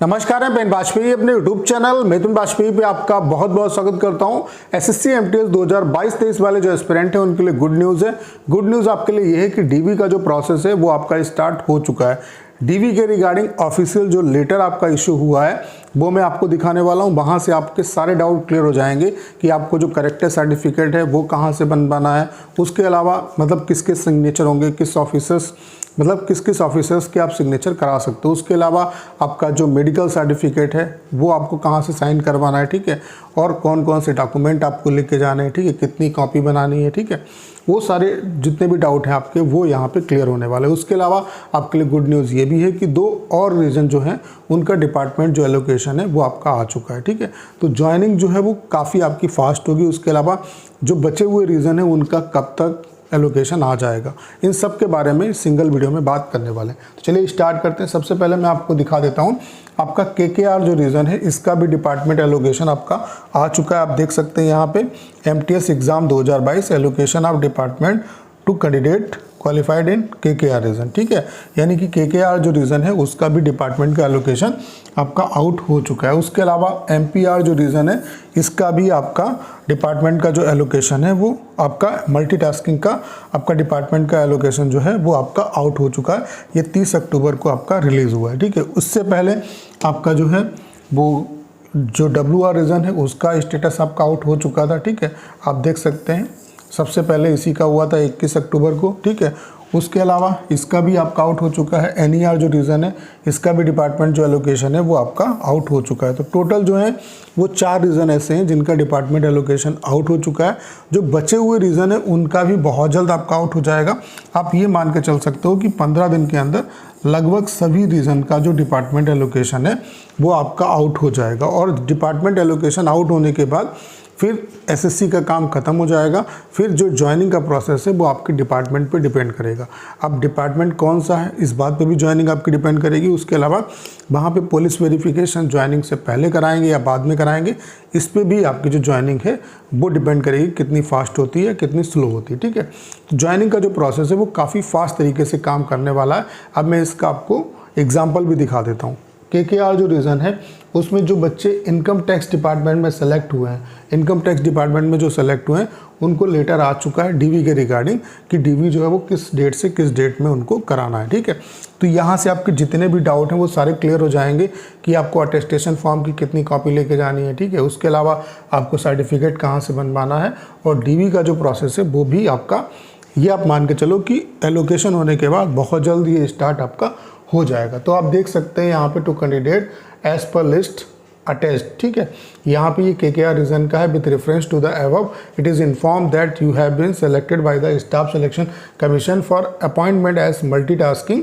नमस्कार, मैं पेन बाजपेयी अपने यूट्यूब चैनल मिथुन बाजपेयी पे आपका बहुत बहुत स्वागत करता हूं। एसएससी एमटीएस 2022-23 वाले जो एस्पिरेंट हैं उनके लिए गुड न्यूज़ है। गुड न्यूज़ आपके लिए ये है कि डीवी का जो प्रोसेस है वो आपका स्टार्ट हो चुका है। डीवी के रिगार्डिंग ऑफिशियल जो लेटर आपका इशू हुआ है वो मैं आपको दिखाने वाला हूं। वहां से आपके सारे डाउट क्लियर हो जाएंगे कि आपको जो करेक्टर सर्टिफिकेट है वो कहां से बनवाना है। उसके अलावा मतलब किसके सिग्नेचर होंगे, किस ऑफिसर्स के आप सिग्नेचर करा सकते हो। उसके अलावा आपका जो मेडिकल सर्टिफिकेट है वो आपको कहाँ से साइन करवाना है, ठीक है, और कौन कौन से डॉक्यूमेंट आपको लेके जाने हैं, ठीक है, कितनी कॉपी बनानी है, ठीक है, वो सारे जितने भी डाउट हैं आपके वो यहाँ पे क्लियर होने वाले हैं। उसके अलावा आपके लिए गुड न्यूज़ ये भी है कि 2 और रीजन जो हैं उनका डिपार्टमेंट जो एलोकेशन है वो आपका आ चुका है, ठीक है। तो ज्वाइनिंग जो है वो काफ़ी आपकी फास्ट होगी। उसके अलावा जो बचे हुए रीज़न है उनका कब तक एलोकेशन आ जाएगा, इन सब के बारे में सिंगल वीडियो में बात करने वाले हैं। तो चलिए स्टार्ट करते हैं। सबसे पहले मैं आपको दिखा देता हूं आपका केकेआर जो रीजन है इसका भी डिपार्टमेंट एलोकेशन आपका आ चुका है। आप देख सकते हैं यहाँ पे MTS exam 2022 allocation of department to candidate qualified in KKR region, ठीक है, यानी कि केकेआर जो रीजन है उसका भी डिपार्टमेंट का एलोकेशन आपका आउट हो चुका है। उसके अलावा एमपीआर जो रीजन है इसका भी आपका डिपार्टमेंट का जो एलोकेशन है वो आपका मल्टीटास्किंग का आपका डिपार्टमेंट का एलोकेशन जो है वो आपका आउट हो चुका है। ये 30 अक्टूबर को आपका रिलीज़ हुआ है, ठीक है। उससे पहले आपका जो है वो जो WR रीजन है उसका स्टेटस आपका आउट हो चुका था, ठीक है। आप देख सकते हैं सबसे पहले इसी का हुआ था 21 अक्टूबर को, ठीक है। उसके अलावा इसका भी आपका आउट हो चुका है। NER जो रीज़न है इसका भी डिपार्टमेंट जो एलोकेशन है वो आपका आउट हो चुका है। तो टोटल जो है वो 4 रीज़न ऐसे हैं जिनका डिपार्टमेंट एलोकेशन आउट हो चुका है। जो बचे हुए रीज़न है उनका भी बहुत जल्द आपका आउट हो जाएगा। आप ये मान के चल सकते हो कि 15 दिन के अंदर लगभग सभी रीज़न का जो डिपार्टमेंट एलोकेशन है वो आपका आउट हो जाएगा। और डिपार्टमेंट एलोकेशन आउट होने के बाद फिर एसएससी का काम खत्म हो जाएगा। फिर जो ज्वाइनिंग का प्रोसेस है वो आपके डिपार्टमेंट पे डिपेंड करेगा। अब डिपार्टमेंट कौन सा है इस बात पे भी ज्वाइनिंग आपकी डिपेंड करेगी। उसके अलावा वहाँ पे पुलिस वेरिफिकेशन ज्वाइनिंग से पहले कराएंगे या बाद में कराएंगे, इस पर भी आपकी जो ज्वाइनिंग है वो डिपेंड करेगी कितनी फास्ट होती है कितनी स्लो होती है, ठीक है। तो ज्वाइनिंग का जो प्रोसेस है वो काफ़ी फास्ट तरीके से काम करने वाला है। अब मैं इसका आपको एग्जाम्पल भी दिखा देता हूँ। केकेआर जो रीज़न है उसमें जो बच्चे इनकम टैक्स डिपार्टमेंट में सेलेक्ट हुए हैं, इनकम टैक्स डिपार्टमेंट में जो सेलेक्ट हुए हैं उनको लेटर आ चुका है डीवी के रिगार्डिंग कि डीवी जो है वो किस डेट से किस डेट में उनको कराना है, ठीक है। तो यहाँ से आपके जितने भी डाउट हैं वो सारे क्लियर हो जाएंगे कि आपको अटेस्टेशन फॉर्म की कितनी कॉपी लेके जानी है, ठीक है। उसके अलावा आपको सर्टिफिकेट कहाँ से बनवाना है और डीवी का जो प्रोसेस है वो भी आपका, ये आप मान के चलो कि एलोकेशन होने के बाद बहुत जल्द ये स्टार्ट आपका हो जाएगा। तो आप देख सकते हैं यहाँ पे to candidate as per list attached, ठीक है। यहाँ पे ये केकेआर रीजन का है। With reference to the above it is inform that you have been selected by the Staff Selection Commission for appointment as multitasking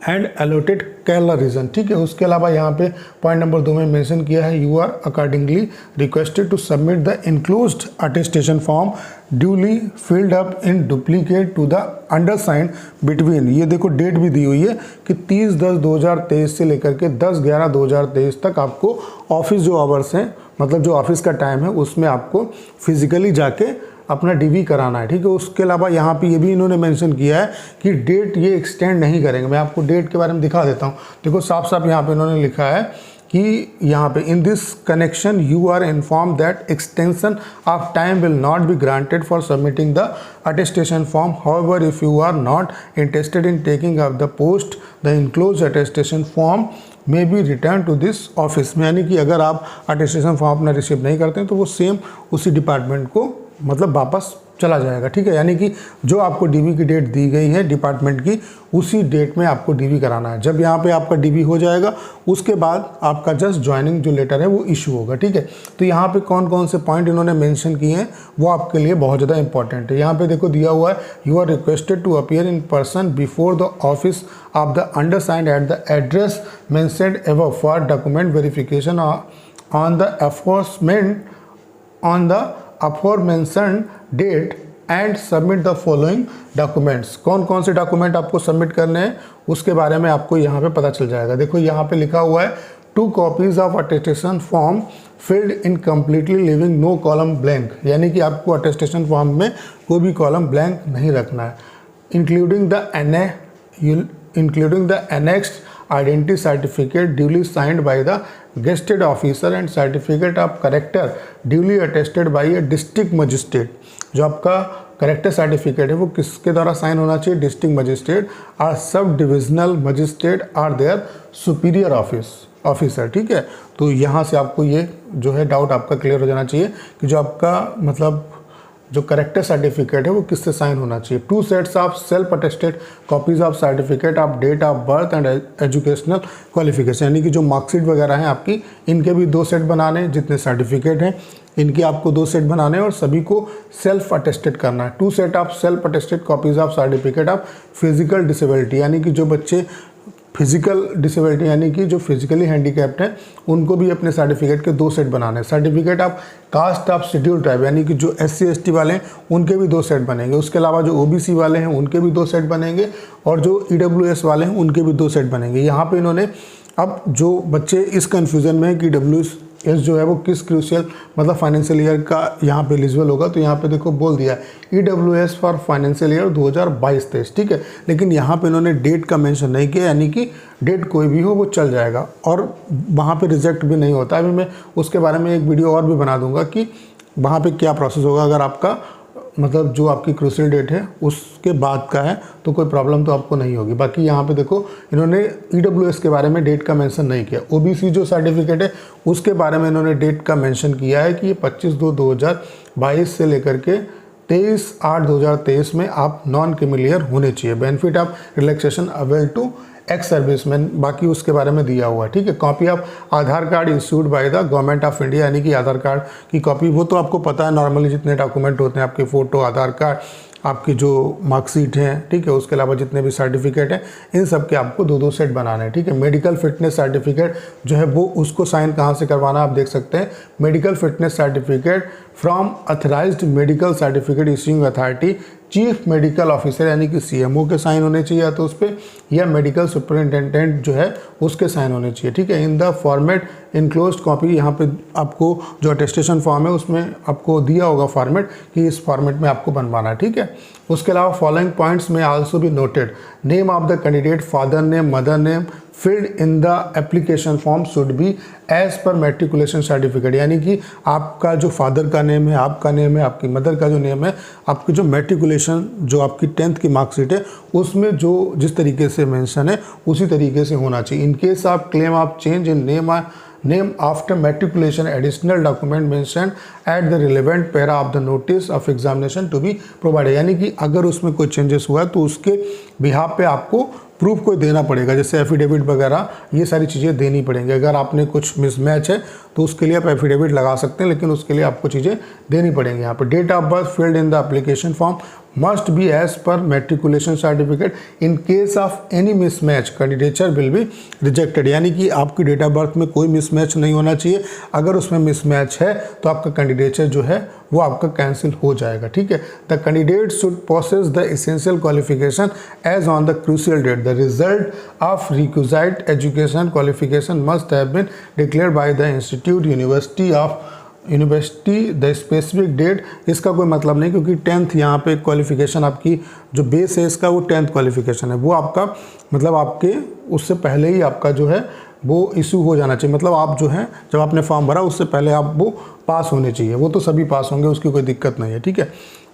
and allotted Kerala region, ठीक है। उसके अलावा यहाँ पे पॉइंट नंबर 2 में मेंशन किया है you are accordingly requested to submit the enclosed attestation form duly filled up in duplicate to the undersigned between, ये देखो डेट भी दी हुई है कि 30/10/2023 से लेकर के 10/11/2023 तक आपको ऑफिस जो आवर्स हैं मतलब जो ऑफिस का टाइम है उसमें आपको फिजिकली जाके अपना डीवी कराना है, ठीक है। उसके अलावा यहाँ पे ये भी इन्होंने मेंशन किया है कि डेट ये एक्सटेंड नहीं करेंगे। मैं आपको डेट के बारे में दिखा देता हूँ। देखो साफ साफ यहाँ पे इन्होंने लिखा है कि यहाँ पे in this connection you are inform that extension of time will not be granted for submitting the attestation form. However if you are not interested in taking up the post the enclose attestation form may be return to this office में, यानी कि अगर आप attestation form अपना receive नहीं करते हैं तो वो सेम उसी डिपार्टमेंट को मतलब वापस चला जाएगा, ठीक है। यानी कि जो आपको डीवी की डेट दी गई है डिपार्टमेंट की उसी डेट में आपको डीवी कराना है। जब यहाँ पे आपका डीवी हो जाएगा उसके बाद आपका जस्ट ज्वाइनिंग जो लेटर है वो इशू होगा, ठीक है। तो यहाँ पे कौन कौन से पॉइंट इन्होंने मेंशन किए हैं वो आपके लिए बहुत ज़्यादा इंपॉर्टेंट है। यहाँ पे देखो दिया हुआ है you are requested to appear in person before the office of the undersigned at the address mentioned above for document verification on the aforementioned date and submit the following documents. कौन कौन से डॉक्यूमेंट आपको submit करने हैं उसके बारे में आपको यहाँ पे पता चल जाएगा। देखो यहाँ पे लिखा हुआ है 2 copies of attestation form filled in completely leaving no column blank, यानी कि आपको अटेस्टेशन फॉर्म में कोई भी कॉलम ब्लैंक नहीं रखना है। Including the annexed identity certificate duly signed by the gazetted officer and certificate of character duly attested bye a district magistrate. जो आपका करेक्टर सर्टिफिकेट है वो किसके द्वारा साइन होना चाहिए? डिस्ट्रिक्ट मजिस्ट्रेट और sub divisional magistrate are there superior officer. ठीक है, तो यहाँ से आपको ये जो है डाउट आपका क्लियर हो जाना चाहिए कि जो आपका मतलब जो करेक्टर सर्टिफिकेट है वो किससे साइन होना चाहिए। 2 sets of self attested copies of certificate of date of birth and educational qualification, यानी कि जो मार्कशीट वगैरह हैं आपकी, इनके भी 2 सेट बनाने हैं। जितने सर्टिफिकेट हैं इनके आपको 2 सेट बनाने हैं और सभी को सेल्फ अटेस्टेड करना है। 2 set of self attested copies of certificate of physical disability, यानी कि जो बच्चे फिजिकल डिसेबिलिटी यानी कि जो फिजिकली हैंडीकैप्ड हैं उनको भी अपने सर्टिफिकेट के 2 सेट बनाने हैं। Certificate of caste of schedule tribe, यानी कि जो SC ST वाले हैं उनके भी 2 सेट बनेंगे। उसके अलावा जो OBC वाले हैं उनके भी 2 सेट बनेंगे और जो EWS वाले हैं उनके भी 2 सेट बनेंगे। यहाँ पे इन्होंने, अब जो बच्चे इस कन्फ्यूज़न में है कि EWS जो है वो किस क्रूशियल मतलब फाइनेंशियल ईयर का यहाँ पे एलिजिबल होगा, तो यहाँ पे देखो बोल दिया है EWS फॉर फाइनेंशियल ईयर 2022-23। ठीक है, लेकिन यहाँ पे इन्होंने डेट का मेंशन नहीं किया, यानी कि डेट कोई भी हो वो चल जाएगा और वहाँ पे रिजेक्ट भी नहीं होता। अभी मैं उसके बारे में एक वीडियो और भी बना दूंगा कि वहाँ पे क्या प्रोसेस होगा अगर आपका मतलब जो आपकी क्रूशियल डेट है उसके बाद का है तो कोई प्रॉब्लम तो आपको नहीं होगी। बाकी यहाँ पे देखो इन्होंने EWS के बारे में डेट का मेंशन नहीं किया। OBC जो सर्टिफिकेट है उसके बारे में इन्होंने डेट का मेंशन किया है कि ये 25/2/2022 से लेकर के 23/8/2023 में आप नॉन क्रिमिलियर होने चाहिए। Benefit of relaxation avail to ex serviceman, बाकी उसके बारे में दिया हुआ है। ठीक है, copy of Aadhaar card issued by the government of India, यानी कि आधार कार्ड की कॉपी, वो तो आपको पता है नॉर्मली जितने डॉक्यूमेंट होते हैं आपके फ़ोटो, आधार कार्ड, आपकी जो मार्कशीट है, ठीक है, उसके अलावा जितने भी सर्टिफिकेट हैं इन सब के आपको 2-2 सेट बनाने हैं। ठीक है, मेडिकल फिटनेस सर्टिफिकेट जो है वो उसको साइन कहाँ से करवाना आप देख सकते हैं। Medical fitness certificate from authorised medical certificate issuing authority, chief medical officer यानी कि CMO के साइन होने चाहिए या तो उस पर, या मेडिकल सुपरिटेंडेंट जो है उसके साइन होने चाहिए। ठीक है, in the format enclosed copy, यहाँ पे आपको जो अटेस्टेशन फॉर्म है उसमें आपको दिया होगा फॉर्मेट कि इस फॉर्मेट में आपको बनवाना है। ठीक है, उसके अलावा फॉलोइंग पॉइंट्स में आल्सो भी noted, name of the candidate, father name, mother name filled in the application form should be as per matriculation certificate, यानी कि आपका जो फादर का नेम है, आपका नेम है, आपकी मदर का जो नेम है, आपकी जो मैट्रिकुलेशन जो आपकी 10th की मार्कशीट है उसमें जो जिस तरीके से मेंशन है उसी तरीके से होना चाहिए। In case of claim of change in name after matriculation additional document mention at the relevant para of the notice of examination to be provided, यानी कि अगर उसमें कोई चेंजेस हुआ है तो उसके बिहाफ पे आपको प्रूफ कोई देना पड़ेगा, जैसे एफिडेविट वगैरह ये सारी चीज़ें देनी पड़ेंगी। अगर आपने कुछ मिसमैच है तो उसके लिए आप एफिडेविट लगा सकते हैं, लेकिन उसके लिए आपको चीज़ें देनी पड़ेंगी। यहाँ पर date of birth field in the application form must be as per matriculation certificate, in case of any mismatch candidature will be rejected, यानी कि आपकी डेट ऑफ बर्थ में कोई मिसमैच नहीं होना चाहिए। अगर उसमें मिसमैच है तो आपका कैंडिडेचर जो है वो आपका कैंसिल हो जाएगा। ठीक है, the candidate should possess the essential qualification as on the crucial date, the result of requisite education qualification must have been declared by the institute university the specific date. इसका कोई मतलब नहीं, क्योंकि 10th यहाँ पे क्वालिफिकेशन आपकी जो base है इसका वो 10th क्वालिफिकेशन है, वो आपका मतलब आपके उससे पहले ही आपका जो है वो इशू हो जाना चाहिए। मतलब आप जो है जब आपने फॉर्म भरा उससे पहले आप वो पास होने चाहिए, वो तो सभी पास होंगे, उसकी कोई दिक्कत नहीं है। ठीक है,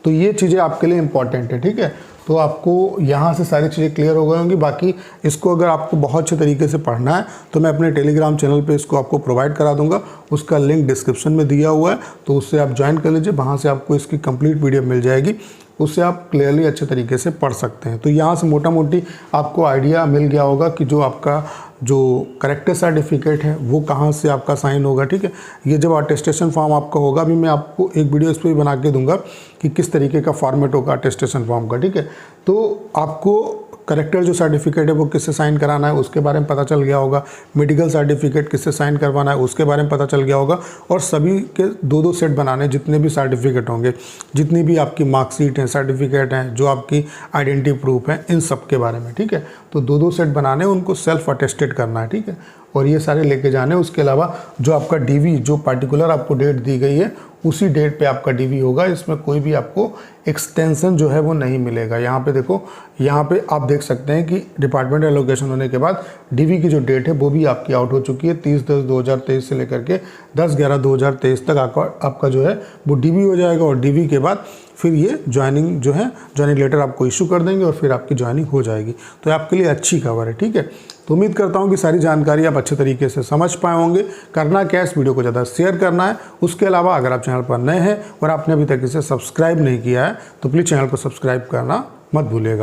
तो ये चीज़ें आपके लिए इंपॉर्टेंट है। ठीक है, तो आपको यहाँ से सारी चीज़ें क्लियर हो गई होंगी। बाकी इसको अगर आपको बहुत अच्छे तरीके से पढ़ना है तो मैं अपने टेलीग्राम चैनल पे इसको आपको प्रोवाइड करा दूंगा, उसका लिंक डिस्क्रिप्शन में दिया हुआ है, तो उससे आप ज्वाइन कर लीजिए, वहाँ से आपको इसकी कंप्लीट वीडियो मिल जाएगी, उससे आप क्लियरली अच्छे तरीके से पढ़ सकते हैं। तो यहाँ से मोटा मोटी आपको आइडिया मिल गया होगा कि जो आपका जो करेक्टर सर्टिफिकेट है वो कहाँ से आपका साइन होगा। ठीक है, ये जब अटेस्टेशन फॉर्म आपका होगा, अभी मैं आपको एक वीडियो इस पर भी बना के दूंगा कि किस तरीके का फॉर्मेट होगा अटेस्टेशन फॉर्म का। ठीक है, तो आपको करेक्टर जो सर्टिफिकेट है वो किससे साइन कराना है उसके बारे में पता चल गया होगा, मेडिकल सर्टिफिकेट किससे साइन करवाना है उसके बारे में पता चल गया होगा, और सभी के 2-2 सेट बनाने, जितने भी सर्टिफिकेट होंगे, जितनी भी आपकी मार्कशीट हैं, सर्टिफिकेट हैं, जो आपकी आइडेंटिटी प्रूफ है, इन सब के बारे में। ठीक है, तो 2-2 सेट बनाने, उनको सेल्फ अटेस्टेड करना है। ठीक है, और ये सारे लेके जाने। उसके अलावा जो आपका डीवी, जो पार्टिकुलर आपको डेट दी गई है उसी डेट पे आपका डीवी होगा। इसमें कोई भी आपको एक्सटेंशन जो है वो नहीं मिलेगा। यहाँ पे देखो, यहाँ पे आप देख सकते हैं कि डिपार्टमेंट एलोकेशन होने के बाद डीवी की जो डेट है वो भी आपकी आउट हो चुकी है। 30/10/2023 से लेकर के 10/11/2023 तक आपका जो है वो डीवी हो जाएगा। और डीवी के बाद फिर ये ज्वाइनिंग जो है, ज्वाइनिंग लेटर आपको इशू कर देंगे और फिर आपकी ज्वाइनिंग हो जाएगी। तो आपके लिए अच्छी खबर है, ठीक है। तो उम्मीद करता हूँ कि सारी जानकारी आप अच्छे तरीके से समझ पाए होंगे। करना क्या है, इस वीडियो को ज़्यादा शेयर करना है। उसके अलावा अगर आप चैनल पर नए हैं और आपने अभी तक इसे सब्सक्राइब नहीं किया है तो प्लीज़ चैनल को सब्सक्राइब करना मत भूलिएगा।